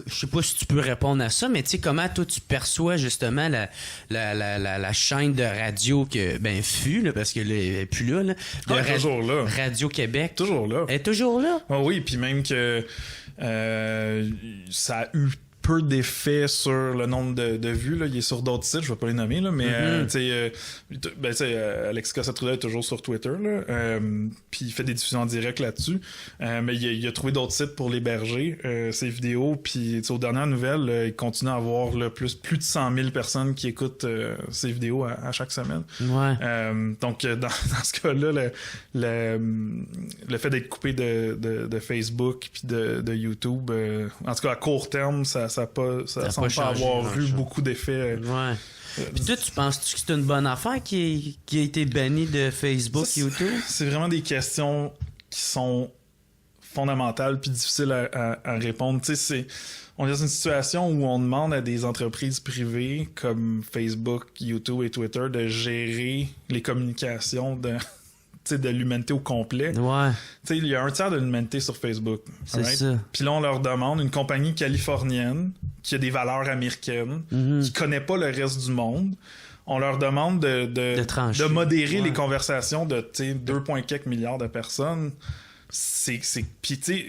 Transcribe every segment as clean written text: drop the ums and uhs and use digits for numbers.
je sais pas si tu peux répondre à ça, mais tu sais, comment toi tu perçois justement la chaîne de radio que, ben, fut, là, parce que là, elle est plus là, de toujours là. Radio-Québec. Toujours là. Elle est toujours là? Oh oui, puis même que ça a eu peu d'effet sur le nombre de vues. Là. Il est sur d'autres sites, je vais pas les nommer, là, mais tu sais, Alex Cossette-Trudel est toujours sur Twitter, puis il fait des diffusions en direct là-dessus. Mais il a trouvé d'autres sites pour l'héberger, ses vidéos, puis aux dernières nouvelles, il continue à avoir plus de 100 000 personnes qui écoutent ses vidéos à chaque semaine. Ouais. Donc, dans ce cas-là, le fait d'être coupé de Facebook puis de YouTube, en tout cas à court terme, ça semble pas avoir eu beaucoup d'effets. Ouais. Puis toi, tu penses-tu que c'est une bonne affaire qui a été banni de Facebook, YouTube? C'est vraiment des questions qui sont fondamentales puis difficiles à répondre. Tu sais, on est dans une situation où on demande à des entreprises privées comme Facebook, YouTube et Twitter de gérer les communications de l'humanité au complet. Ouais. Tu sais, il y a un tiers de l'humanité sur Facebook. C'est ça. Puis là, on leur demande, une compagnie californienne qui a des valeurs américaines, qui connaît pas le reste du monde, on leur demande de modérer les conversations de 2,4 milliards de personnes. Puis tu sais,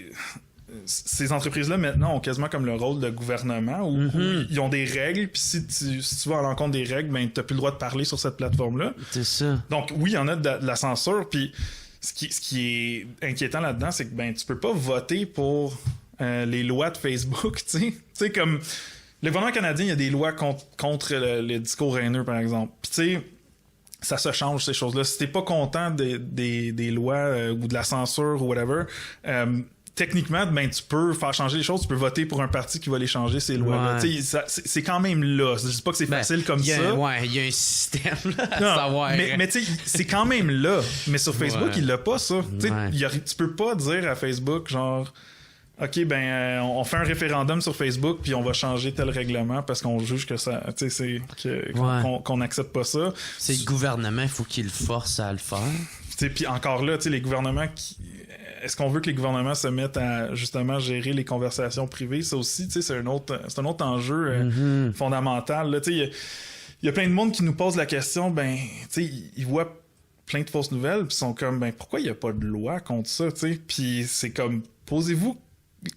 ces entreprises-là, maintenant, ont quasiment comme le rôle de gouvernement où ils ont des règles, puis si tu vas à l'encontre des règles, ben t'as plus le droit de parler sur cette plateforme-là. C'est ça. Donc oui, il y en a de la censure, puis ce qui est inquiétant là-dedans, c'est que ben tu peux pas voter pour les lois de Facebook, tu sais. Tu sais, comme le gouvernement canadien, il y a des lois contre le discours haineux, par exemple. Puis tu sais, ça se change, ces choses-là. Si t'es pas content des lois ou de la censure ou whatever, techniquement, ben, tu peux faire changer les choses, tu peux voter pour un parti qui va les changer, ces lois-là. Ouais. C'est quand même là. Je dis pas que c'est facile comme ça. Ouais, il y a un système là, à savoir. Mais tu sais, c'est quand même là. Mais sur Facebook, il l'a pas, ça. Tu peux pas dire à Facebook, genre, OK, ben, on fait un référendum sur Facebook, puis on va changer tel règlement parce qu'on juge que ça, tu sais, qu'on n'accepte pas ça. C'est le gouvernement, il faut qu'il le force à le faire. Puis encore là, tu sais, les gouvernements est-ce qu'on veut que les gouvernements se mettent à justement gérer les conversations privées? Ça aussi, tu sais, c'est un autre enjeu fondamental. Là, tu sais, il y a plein de monde qui nous pose la question, ben, tu sais, ils voient plein de fausses nouvelles, puis sont comme, ben, pourquoi il n'y a pas de loi contre ça, tu sais? Puis c'est comme, posez-vous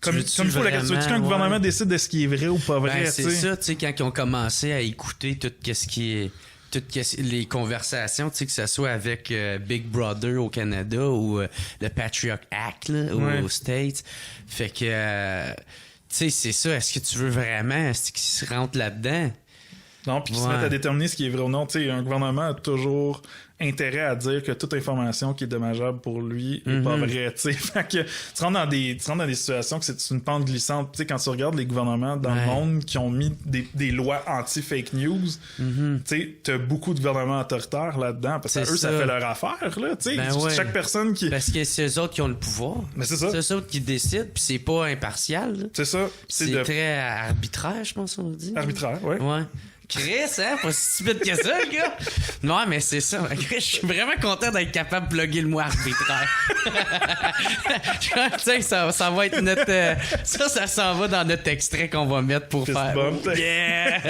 comme il faut la question. Est-ce qu'un gouvernement décide de ce qui est vrai ou pas vrai? Ben, c'est ça, tu sais, quand ils ont commencé à écouter tout ce qui est... toutes les conversations, tu sais, que ce soit avec Big Brother au Canada ou le Patriot Act là, aux States. Fait que, tu sais, c'est ça. Est-ce que tu veux vraiment qu'ils se rentrent là-dedans? Non, puis qu'ils se mettent à déterminer ce qui est vrai ou non. Tu sais, un gouvernement a toujours intérêt à dire que toute information qui est dommageable pour lui est pas vraie, tu sais. Fait que tu rentres dans des situations que c'est une pente glissante. Tu sais, quand tu regardes les gouvernements dans le monde qui ont mis des lois anti-fake news, tu sais, t'as beaucoup de gouvernements autoritaires là-dedans, parce que ça fait leur affaire, là, tu sais. Chaque personne qui... Parce que c'est eux autres qui ont le pouvoir. Mais c'est ça. C'est eux autres qui décident, puis c'est pas impartial, là. C'est ça. C'est très arbitraire, je pense qu'on dit. Arbitraire, ouais. Chris, hein? Pas si stupide que ça, le gars! Non, mais c'est ça. Chris, je suis vraiment content d'être capable de plugger le mot arbitraire. Tu sais, ça va être notre... ça s'en va dans notre extrait qu'on va mettre pour faire... Bump. Yeah!